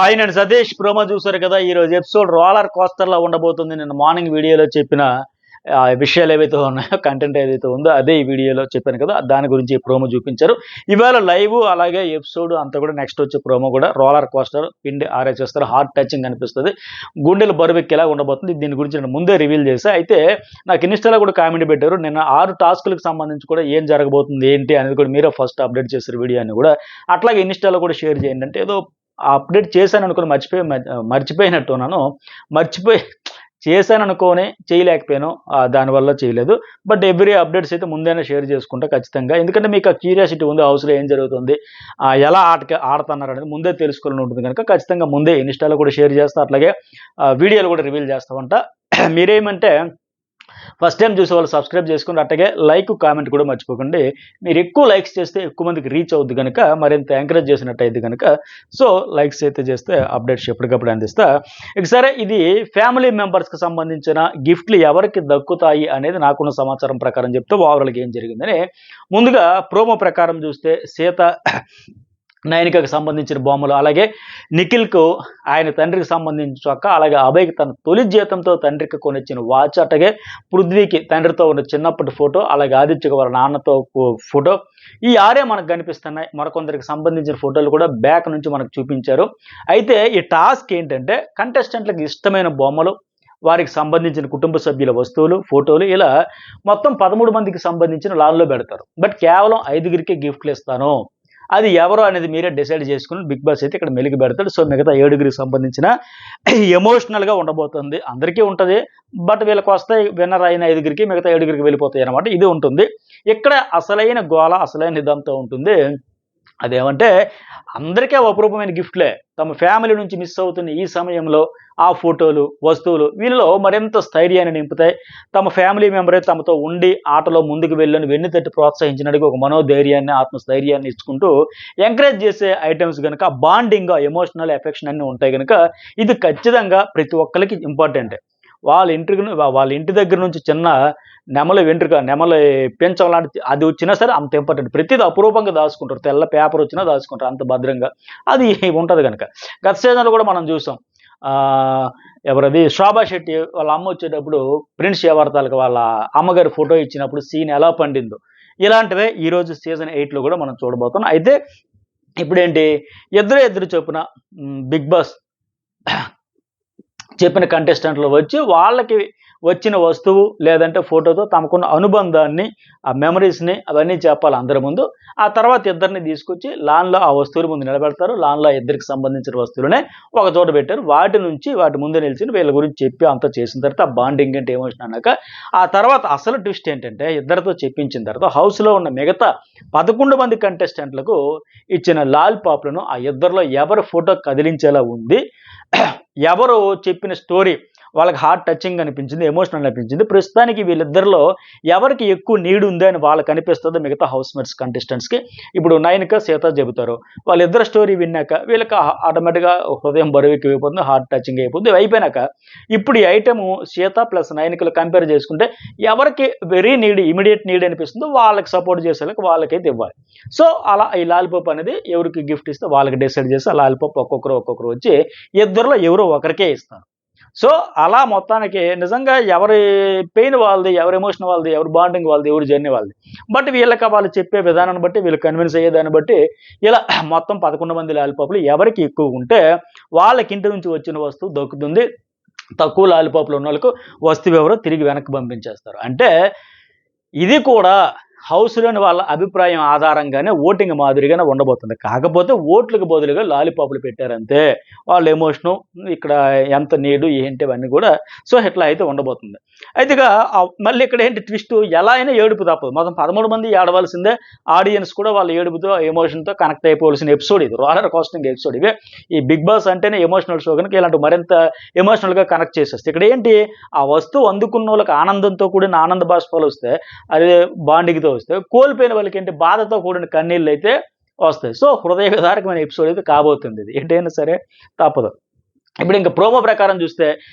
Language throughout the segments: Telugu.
ఆయన సతీష్ ప్రోమో చూసారు కదా. ఈ రోజు ఎపిసోడ్ రోలర్ కోస్టర్ లా ఉండబోతుంది. నిన్న మార్నింగ్ వీడియోలో చెప్పిన విషయాలు ఏవైతే ఉన్నాయో, కంటెంట్ ఏదైతే ఉందో అదే ఈ వీడియోలో చెప్పాను కదా. దాని గురించి ఈ ప్రోమో చూపించారు. ఇవాళ లైవ్ అలాగే ఎపిసోడ్ అంతా కూడా నెక్స్ట్ వచ్చే ప్రోమో కూడా రోలర్ కోస్టర్ పిండి ఆరేసేస్తారు. హార్ట్ టచింగ్ అనిపిస్తుంది. గుండెలు బరువెక్కేలా ఉండబోతుంది. దీని గురించి నేను ముందే రివీల్ చేశా. అయితే నాకు ఇన్స్టాలో కూడా కామెంట్ పెట్టారు. నిన్న 6 టాస్కులకు సంబంధించి కూడా ఏం జరగబోతుంది ఏంటి అనేది కూడా మీరే ఫస్ట్ అప్డేట్ చేశారు వీడియోని కూడా. అట్లాగే ఇన్స్టాలో కూడా షేర్ చేయండి. అంటే ఏదో అప్డేట్ చేశాను అనుకుని మర్చిపోయినట్టున్నాను. మర్చిపోయి చేశాను అనుకోని చేయలేకపోయాను. దానివల్ల చేయలేదు. బట్ ఎవ్రీ అప్డేట్స్ అయితే ముందైనా షేర్ చేసుకుంటా ఖచ్చితంగా. ఎందుకంటే మీకు ఆ క్యూరియాసిటీ ఉంది, హౌస్లో ఏం జరుగుతుంది, ఎలా ఆడుతున్నారు అనేది ముందే తెలుసుకోవాలని ఉంటుంది కనుక ఖచ్చితంగా ముందే ఇన్స్టాలో కూడా షేర్ చేస్తా. అట్లాగే వీడియోలు కూడా రివీల్ చేస్తామంట. మీరేమంటే ఫస్ట్ టైం చూసే వాళ్ళు సబ్స్క్రైబ్ చేసుకుని అట్టగే లైక్ కామెంట్ కూడా మర్చిపోకండి. మీరు ఎక్కువ లైక్స్ చేస్తే ఎక్కువ మందికి రీచ్ అవుద్ది కనుక, మరింత ఎంకరేజ్ చేసినట్టు అయింది కనుక సో లైక్స్ అయితే చేస్తే అప్డేట్స్ ఎప్పటికప్పుడు అందిస్తా. ఇక సరే, ఇది ఫ్యామిలీ మెంబర్స్కి సంబంధించిన గిఫ్ట్లు ఎవరికి దక్కుతాయి అనేది నాకున్న సమాచారం ప్రకారం చెప్తే ఓవరాల్గా ఏం జరిగిందని. ముందుగా ప్రోమో ప్రకారం చూస్తే సీత నయనికకు సంబంధించిన బొమ్మలు, అలాగే నిఖిల్కు ఆయన తండ్రికి సంబంధించిన చొక్క, అలాగే అభయ్కి తన తొలి జీతంతో తండ్రికి కొనిచ్చిన వాచ్, అట్లాగే పృథ్వీకి తండ్రితో ఉన్న చిన్నప్పటి ఫోటో, అలాగే ఆదిత్యకు వాళ్ళ నాన్నతో ఫోటో, ఈ 6 మనకు కనిపిస్తున్నాయి. మరికొందరికి సంబంధించిన ఫోటోలు కూడా బ్యాక్ నుంచి మనకు చూపించారు. అయితే ఈ టాస్క్ ఏంటంటే కంటెస్టెంట్లకు ఇష్టమైన బొమ్మలు, వారికి సంబంధించిన కుటుంబ సభ్యుల వస్తువులు, ఫోటోలు, ఇలా మొత్తం 13 మందికి సంబంధించిన లాన్లో పెడతారు. బట్ కేవలం 5గురికే గిఫ్ట్లు ఇస్తాను. అది ఎవరో అనేది మీరే డిసైడ్ చేసుకుని బిగ్ బాస్ అయితే ఇక్కడ మెలిగి పెడతాడు. సో మిగతా 7గురికి సంబంధించిన ఎమోషనల్గా ఉండబోతుంది. అందరికీ ఉంటుంది. బట్ వీళ్ళకి వస్తాయి, విన్నర్ అయిన 5గురికి, మిగతా 7గురికి వెళ్ళిపోతాయి అనమాట. ఇది ఉంటుంది ఇక్కడ. అసలైన గోల, అసలైన ఇదంతా ఉంటుంది. అదేమంటే అందరికీ అపరూపమైన గిఫ్ట్లే. తమ ఫ్యామిలీ నుంచి మిస్ అవుతున్న ఈ సమయంలో ఆ ఫోటోలు, వస్తువులు వీళ్ళలో మరింత స్థైర్యాన్ని నింపుతాయి. తమ ఫ్యామిలీ మెంబరే తమతో ఉండి ఆటలో ముందుకు వెళ్ళని వెన్ను తట్టి ప్రోత్సహించినట్టుగా ఒక మనోధైర్యాన్ని, ఆత్మస్థైర్యాన్ని ఇచ్చుకుంటూ ఎంకరేజ్ చేసే ఐటమ్స్ కనుక, బాండింగ్, ఎమోషనల్ ఎఫెక్షన్ అన్నీ ఉంటాయి కనుక ఇది ఖచ్చితంగా ప్రతి ఒక్కరికి ఇంపార్టెంటే. వాళ్ళ ఇంటి దగ్గర నుంచి చిన్న నెమలి వెంట్రుక, నెమలి పెంచం లాంటి అది వచ్చినా సరే అంత ఇంపార్టెంట్. ప్రతిది అపురూపంగా దాచుకుంటారు. తెల్ల పేపర్ వచ్చినా దాచుకుంటారు అంత భద్రంగా. అది ఉంటుంది కనుక. గత సీజన్లో కూడా మనం చూసాం. ఎవరది శోభా శెట్టి వాళ్ళ అమ్మ వచ్చేటప్పుడు ప్రిన్స్ యవర్తాలకు వాళ్ళ అమ్మగారి ఫోటో ఇచ్చినప్పుడు సీన్ ఎలా పండిందో, ఇలాంటివే ఈరోజు సీజన్ 8లో కూడా మనం చూడబోతున్నాం. అయితే ఇప్పుడేంటి, ఇద్దరు చొప్పున బిగ్ బాస్ చెప్పిన కంటెస్టెంట్లు వచ్చి వాళ్ళకి వచ్చిన వస్తువు లేదంటే ఫోటోతో తమకున్న అనుబంధాన్ని, ఆ మెమరీస్ని అవన్నీ చెప్పాలి అందరి ముందు. ఆ తర్వాత ఇద్దరిని తీసుకొచ్చి లాన్లో ఆ వస్తువుల ముందు నిలబెడతారు. లాన్లో ఇద్దరికి సంబంధించిన వస్తువులనే ఒక చోట పెట్టారు. వాటి ముందు నిలిచి వీళ్ళ గురించి చెప్పి అంతా చేసిన తర్వాత ఆ బాండింగ్ అంటే ఎమోషన్ అన్నాక, ఆ తర్వాత అసలు ట్విస్ట్ ఏంటంటే ఇద్దరితో చెప్పించిన తర్వాత హౌస్లో ఉన్న మిగతా 11 మంది కంటెస్టెంట్లకు ఇచ్చిన లాల్ పాప్లను ఆ ఇద్దరిలో ఎవరి ఫోటో కదిలించేలా ఉంది, ఎవరు చెప్పిన స్టోరీ వాళ్ళకి హార్ట్ టచింగ్ అనిపించింది, ఎమోషనల్ అనిపించింది, ప్రస్తుతానికి వీళ్ళిద్దరిలో ఎవరికి ఎక్కువ నీడ్ ఉంది అని వాళ్ళకి అనిపిస్తుంది మిగతా హౌస్ మేట్స్ కంటెస్టెంట్స్కి. ఇప్పుడు నయనిక, సీత చెబుతారు. వాళ్ళిద్దరు స్టోరీ విన్నాక వీళ్ళకి ఆటోమేటిక్గా హృదయం బరువుకి అయిపోతుంది, హార్ట్ టచింగ్ అయిపోతుంది. అయిపోయినాక ఇప్పుడు ఈ ఐటము సీత ప్లస్ నయనికలు కంపేర్ చేసుకుంటే ఎవరికి వెరీ నీడ్, ఇమీడియట్ నీడ్ అనిపిస్తుందో వాళ్ళకి సపోర్ట్ చేసేందుకు వాళ్ళకైతే ఇవ్వాలి. సో అలా ఈ లాలిపాప్ అనేది ఎవరికి గిఫ్ట్ ఇస్తే వాళ్ళకి డిసైడ్ చేసి ఆ లాలిపాప్ ఒక్కొక్కరు వచ్చి ఇద్దరిలో ఎవరో ఒకరికే ఇస్తారు. సో అలా మొత్తానికి నిజంగా ఎవరి పెయిన్ వాళ్ళది, ఎవరి ఎమోషన్ వాళ్ళది, ఎవరి బాండింగ్ వాళ్ళది, ఎవరి జర్నీ వాళ్ళది. బట్ వీళ్ళకి వాళ్ళు చెప్పే విధానాన్ని బట్టి, వీళ్ళు కన్విన్స్ అయ్యేదాన్ని బట్టి ఇలా మొత్తం 11 మంది లాలిపాపులు ఎవరికి ఎక్కువ ఉంటే వాళ్ళకి ఇంటి నుంచి వచ్చిన వస్తువు దొక్కుతుంది. తక్కువ లాలిపాపులు ఉన్న వాళ్ళకు వస్తువు ఎవరో తిరిగి వెనక్కి పంపించేస్తారు. అంటే ఇది కూడా హౌస్లోని వాళ్ళ అభిప్రాయం ఆధారంగానే ఓటింగ్ మాదిరిగానే ఉండబోతుంది. కాకపోతే ఓట్లకు బదులుగా లాలిపాపులు పెట్టారంతే. వాళ్ళ ఎమోషను, ఇక్కడ ఎంత నీడు ఏంటి అవన్నీ కూడా సో ఇట్లా అయితే ఉండబోతుంది. అయితే మళ్ళీ ఇక్కడ ఏంటి ట్విస్ట్, ఎలా అయినా ఏడుపు తప్పదు. మొత్తం 13 మంది ఏడవలసిందే. ఆడియన్స్ కూడా వాళ్ళ ఏడుపుతో, ఎమోషన్తో కనెక్ట్ అయిపోవాల్సిన ఎపిసోడ్ ఇది. రోలర్ కోస్టింగ్ ఎపిసోడ్ ఇవే. ఈ బిగ్ బాస్ అంటేనే ఎమోషనల్ షో కనుక ఇలాంటి మరింత ఎమోషనల్గా కనెక్ట్ చేసేస్తే ఇక్కడ ఏంటి, ఆ వస్తువు అందుకున్న వాళ్ళకి ఆనందంతో కూడిన ఆనంద బాష్పాలు వస్తే, అదే బాండింగ్తో వస్తే, కోల్పోయిన వాళ్ళకి ఏంటి బాధతో కూడిన కన్నీళ్ళు అయితే వస్తాయి. సో హృదయ విదారకమైన ఎపిసోడ్ అయితే కాబోతుంది ఇది. ఏంటైనా సరే తప్పదు. ఇప్పుడు ఇంకా ప్రోమో ప్రకారం చూస్తే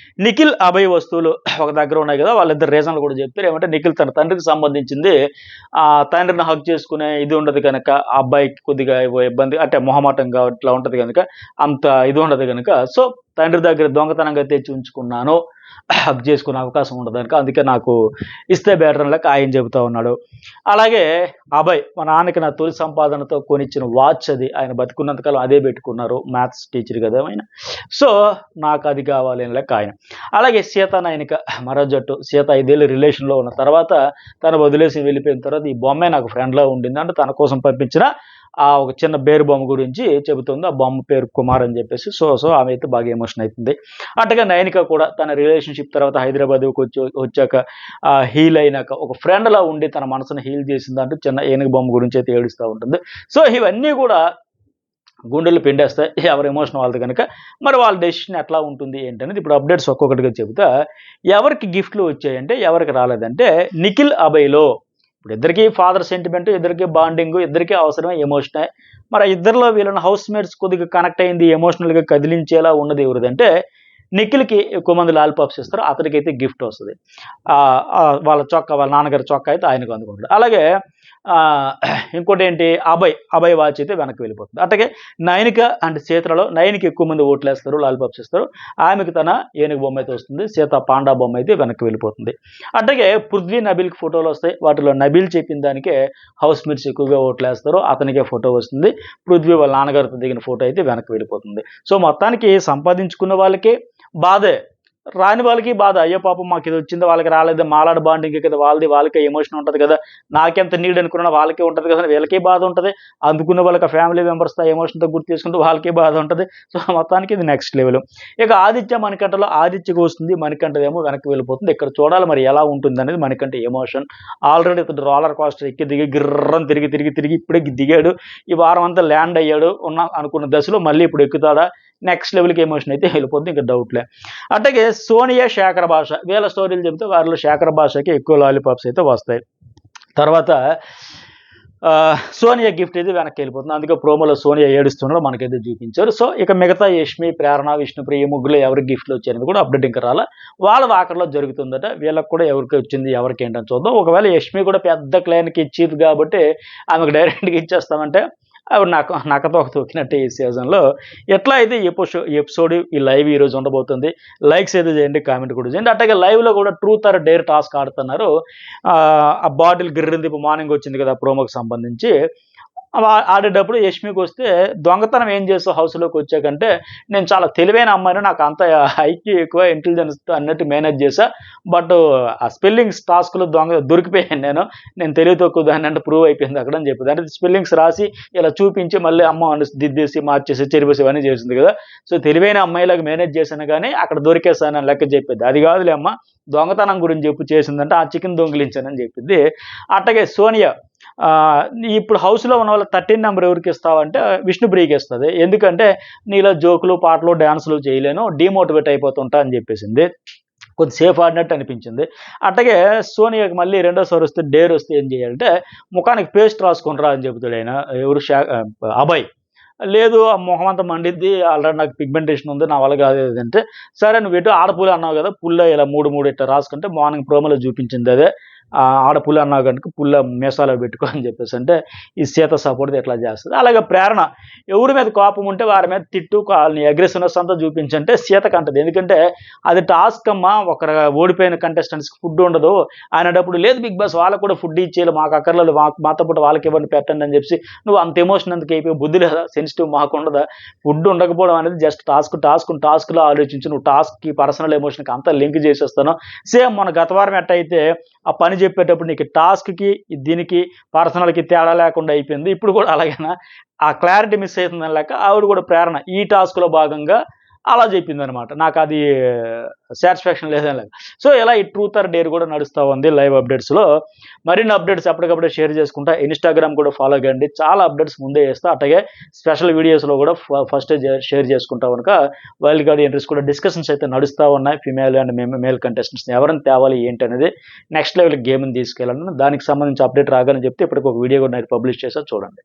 నిఖిల్ అభయ్ వస్తువులు ఒక దగ్గర ఉన్నాయి కదా, వాళ్ళిద్దరు రీజన్లు కూడా చెప్తారు. ఏమంటే నిఖిల్ తన తండ్రికి సంబంధించింది తండ్రిని హక్ చేసుకునే ఇది ఉండదు కనుక, ఆ అబ్బాయికి కొద్దిగా ఇబ్బంది అంటే మొహమాటంగా ఇట్లా ఉంటుంది కనుక, అంత ఇది ఉండదు కనుక, సో తండ్రి దగ్గర దొంగతనంగా తెచ్చి ఉంచుకున్నాను, హక్ చేసుకునే అవకాశం ఉండదు కనుక, అందుకే నాకు ఇస్తే బెటర్ అని లెక్క ఆయన చెబుతా ఉన్నాడు. అలాగే అభయ్ మా నాన్నకి నా తొలి సంపాదనతో కొనిచ్చిన వాచ్ అది, ఆయన బతికున్నంతకాలం అదే పెట్టుకున్నారు, మ్యాథ్స్ టీచర్ కదా ఆయన, సో నాకు అది కావాలి అని లెక్క ఆయన. అలాగే సీత నయనిక మరో జట్టు, సీత 5 ఏళ్ళు రిలేషన్లో ఉన్న తర్వాత తను వదిలేసి వెళ్ళిపోయిన తర్వాత ఈ బొమ్మే నాకు ఫ్రెండ్లా ఉండింది అంటే తన కోసం పంపించిన ఒక చిన్న బేరు బొమ్మ గురించి చెబుతుంది. ఆ బొమ్మ పేరు కుమార్ అని చెప్పేసి, సో ఆమె అయితే బాగా ఎమోషన్ అవుతుంది. అట్టుగా నయనిక కూడా తన రిలేషన్షిప్ తర్వాత హైదరాబాద్కి వచ్చాక హీల్ అయినాక ఒక ఫ్రెండ్లా ఉండి తన మనసును హీల్ చేసింది అంటూ చిన్న ఏనుగు బొమ్మ గురించి అయితే ఏడుస్తూ ఉంటుంది. సో ఇవన్నీ కూడా గుండెలు పిండేస్తాయి ఎవరి ఎమోషన్ వాళ్ళది కనుక. మరి వాళ్ళ డెసిషన్ ఎట్లా ఉంటుంది ఏంటనేది ఇప్పుడు అప్డేట్స్ ఒక్కొక్కటిగా చెబుతా. ఎవరికి గిఫ్ట్లు వచ్చాయంటే ఎవరికి రాలేదంటే నిఖిల్ అభయ్లో ఇప్పుడు ఇద్దరికి ఫాదర్ సెంటిమెంట్, ఇద్దరికి బాండింగ్, ఇద్దరికి అవసరమే ఎమోషనే. మరి ఇద్దరిలో వీళ్ళని హౌస్ మేట్స్ కొద్దిగా కనెక్ట్ అయింది, ఎమోషనల్గా కదిలించేలా ఉన్నది ఎవరిదంటే నిఖిల్కి ఎక్కువ మంది లాలిపాప్స్ ఇస్తారు, అతనికి అయితే గిఫ్ట్ వస్తుంది. వాళ్ళ చొక్కా, వాళ్ళ నాన్నగారి చొక్కా అయితే ఆయనకు అందుకుంటాడు. అలాగే ఇంకోటి ఏంటి, అభయ్ వాచ్ అయితే వెనక్కి వెళ్ళిపోతుంది. అట్లాగే నయనిక అండ్ సీతలలో నయనికి ఎక్కువ మంది ఓట్లు వేస్తారు, లాలిపాప్స్ ఇస్తారు, ఆమెకు తన ఏనుగు బొమ్మ అయితే వస్తుంది, సీత పాండా బొమ్మ అయితే వెనక్కి వెళ్ళిపోతుంది. అట్లాగే పృథ్వీ నబీల్కి ఫోటోలు వస్తాయి, వాటిలో నబీల్ చెప్పిన దానికే హౌస్ మేట్స్ ఎక్కువగా ఓట్లు వేస్తారు, అతనికే ఫోటో వస్తుంది. పృథ్వీ వాళ్ళ నాన్నగారితో దిగిన ఫోటో అయితే వెనక్కి వెళ్ళిపోతుంది. సో మొత్తానికి సంపాదించుకున్న వాళ్ళకి బాధే, రాని వాళ్ళకి బాధ, అయ్యో పాపం మాకు ఇది వచ్చింది వాళ్ళకి రాలేదు, మాలాడ బాండింగ్ కదా వాళ్ళకే ఎమోషన్ ఉంటుంది కదా, నాకెంత నీడ్ అనుకున్నా వాళ్ళకే ఉంటుంది కదా, వీళ్ళకి బాధ ఉంటుంది, అందుకున్న వాళ్ళకి ఫ్యామిలీ మెంబర్స్తో ఎమోషన్తో గుర్తు చేసుకుంటూ వాళ్ళకి బాధ ఉంటుంది. సో మొత్తానికి ఇది నెక్స్ట్ లెవెల్. ఇక ఆదిత్య మణికంఠలో ఆదిత్యకు వస్తుంది, మణికంఠదేమో వెనక్కి వెళ్ళిపోతుంది. ఇక్కడ చూడాలి మరి ఎలా ఉంటుంది అనేది మణికంఠ ఎమోషన్. ఆల్రెడీ ఇతడు రోలర్ కోస్టర్ ఎక్కి దిగి గిర్రం తిరిగి ఇప్పుడే దిగాడు, ఈ వారం అంతా ల్యాండ్ అయ్యాడు అనుకున్న దశలో మళ్ళీ ఇప్పుడు ఎక్కుతాడా, నెక్స్ట్ లెవెల్కి ఎమోషన్ అయితే వెళ్ళిపోతుంది, ఇంకా డౌట్లే. అట్లాగే సోనియా శేఖర్ భాష వీళ్ళ స్టోరీలు చెబితే వారిలో శేఖర్ భాషకి ఎక్కువ లాలీపాప్స్ అయితే వస్తాయి. తర్వాత సోనియా గిఫ్ట్ అయితే వెనక్కి వెళ్ళిపోతుంది, అందుకే ప్రోమోలో సోనియా ఏడుస్తున్నాడో మనకైతే చూపించారు. సో ఇక మిగతా యష్మి, ప్రేరణ, విష్ణుప్రియ ముగ్గురు ఎవరికి గిఫ్ట్లు వచ్చాయని కూడా అప్డేట్ ఇంకా రాలా, వాళ్ళ వాకర్లో జరుగుతుందట. వీళ్ళకి కూడా ఎవరికి వచ్చింది ఎవరికి ఏంటని చూద్దాం. ఒకవేళ యష్మి కూడా పెద్ద క్లైన్కి చీఫ్ కాబట్టి ఆమెకు డైరెక్ట్గా ఇచ్చేస్తామంటే అవి నక్కతో తొక్కినట్టే ఈ సీజన్లో. ఎట్లా అయితే ఎపిసోడ్ ఈ లైవ్ ఈరోజు ఉండబోతుంది. లైక్స్ అయితే చేయండి, కామెంట్ కూడా చేయండి. అట్లాగే లైవ్లో కూడా ట్రూత్ ఆర్ డేర్ టాస్క్ ఆడుతున్నారు. ఆ బాటిల్ గిర్రింది ఇప్పుడు మార్నింగ్ వచ్చింది కదా ప్రోమోకి సంబంధించి, ఆడేటప్పుడు యష్మికి వస్తే దొంగతనం ఏం చేస్తావు హౌస్లోకి వచ్చాకంటే, నేను చాలా తెలివైన అమ్మాయిని, నాకు అంత ఐక్యూ ఎక్కువ, ఇంటెలిజెన్స్ అన్నట్టు మేనేజ్ చేశా, బట్ ఆ స్పెల్లింగ్స్ టాస్క్లో దొరికిపోయాను నేను తెలివి తక్కువ దాన్ని అంటే ప్రూవ్ అయిపోయింది అక్కడ అని చెప్పింది. అంటే స్పెల్లింగ్స్ రాసి ఇలా చూపించి మళ్ళీ అమ్మ దిద్దేసి మార్చేసి చెరిపేసి ఇవన్నీ చేసింది కదా. సో తెలివైన అమ్మాయిలాగా మేనేజ్ చేశాను కానీ అక్కడ దొరికేసాను అని లెక్క చెప్పేది. అది కాదులే అమ్మ, దొంగతనం గురించి చేసిందంటే ఆ చికెన్ దొంగిలించానని చెప్పింది. అట్లాగే సోనియా ఇప్పుడు హౌస్లో ఉన్న వాళ్ళ 13 నెంబర్ ఎవరికి ఇస్తావంటే విష్ణుప్రియకి ఇస్తుంది. ఎందుకంటే నీలో జోకులు, పాటలు, డ్యాన్సులు చేయలేను, డిమోటివేట్ అయిపోతుంటా అని చెప్పేసింది. కొద్ది సేఫ్ ఆడినట్టు అనిపించింది. అట్లాగే సోనియాకి మళ్ళీ రెండోసారి వస్తే డేర్ వస్తే ఏం చేయాలంటే ముఖానికి పేస్ట్ రాసుకుని రా అని చెబుతాడు ఆయన, ఎవరు అభయ్. లేదు ఆ మొహం అంతా మండిద్ది, ఆల్రెడీ నాకు పిగ్మెంటేషన్ ఉంది, నా వల్ల కాదు అంటే, సరే నువ్వు ఎటు ఆడపుల్ల అన్నావు కదా, పుల్ల ఇలా 3 ఇట్లా రాసుకుంటే మార్నింగ్ ప్రోమోలో చూపించింది అదే, ఆడపుల్ల అన్నావు కనుక పుల్ల మీసాలో పెట్టుకో అని చెప్పేసి అంటే ఈ సీత సపోర్ట్ ఎట్లా చేస్తుంది. అలాగే ప్రేరణ ఎవరి మీద కోపం ఉంటే వారి మీద తిట్టు, వాళ్ళని అగ్రెసివ్నెస్ అంతా చూపించంటే సీతకు అంటది. ఎందుకంటే అది టాస్క్ అమ్మా, ఒక ఓడిపోయిన కంటెస్టెంట్స్కి ఫుడ్ ఉండదు అనేటప్పుడు, లేదు బిగ్ బాస్ వాళ్ళకు కూడా ఫుడ్ ఇచ్చేయాలి, మాకు అక్కర్లేదు, మాతో పాటు వాళ్ళకి ఇవ్వండి పెట్టండి అని చెప్పి, నువ్వు అంత ఎమోషన్ ఎందుకు అయిపోయి, బుద్ధి లేదా, సెన్సిటివ్ మాకు ఉండదా, ఫుడ్ ఉండకపోవడం అనేది జస్ట్ టాస్క్లో ఆలోచించి నువ్వు టాస్క్కి పర్సనల్ ఎమోషన్కి అంతా లింక్ చేసేస్తాను. సేమ్ మన గత వారం ఎట్టయితే ఆ పని చెప్పేటప్పుడు నీకు టాస్క్కి దీనికి పర్సనల్కి తేడా లేకుండా అయిపోయింది, ఇప్పుడు కూడా అలాగేనా, ఆ క్లారిటీ మిస్ అవుతుందని లెక్క ఆవిడ కూడా ప్రేరణ ఈ టాస్క్లో భాగంగా అలా చెప్పింది అనమాట. నాకు అది సాటిస్ఫాక్షన్ లేదని లేదు. సో ఇలా ఈ ట్రూత్ ఆర్ డేర్ కూడా నడుస్తూ ఉంది లైవ్ అప్డేట్స్లో. మరిన్ని అప్డేట్స్ ఎప్పటికప్పుడే షేర్ చేసుకుంటా. ఇన్స్టాగ్రామ్ కూడా ఫాలో కండి, చాలా అప్డేట్స్ ముందే చేస్తా. అట్లాగే స్పెషల్ వీడియోస్లో కూడా ఫస్ట్ షేర్ చేసుకుంటా కనుక వైల్డ్ కార్డ్ ఎంట్రీస్ కూడా డిస్కషన్స్ అయితే నడుస్తూ ఉన్నాయి. ఫిమేల్ అండ్ మేల్ కంటెస్టెంట్స్ని ఎవరిని తేవాలి ఏంటి అనేది నెక్స్ట్ లెవెల్ గేమ్ని తీసుకెళ్ళాలని, దానికి సంబంధించి అప్డేట్ రాగానే చెప్తే ఇప్పటికి ఒక వీడియో కూడా నేను పబ్లిష్ చేసా, చూడండి.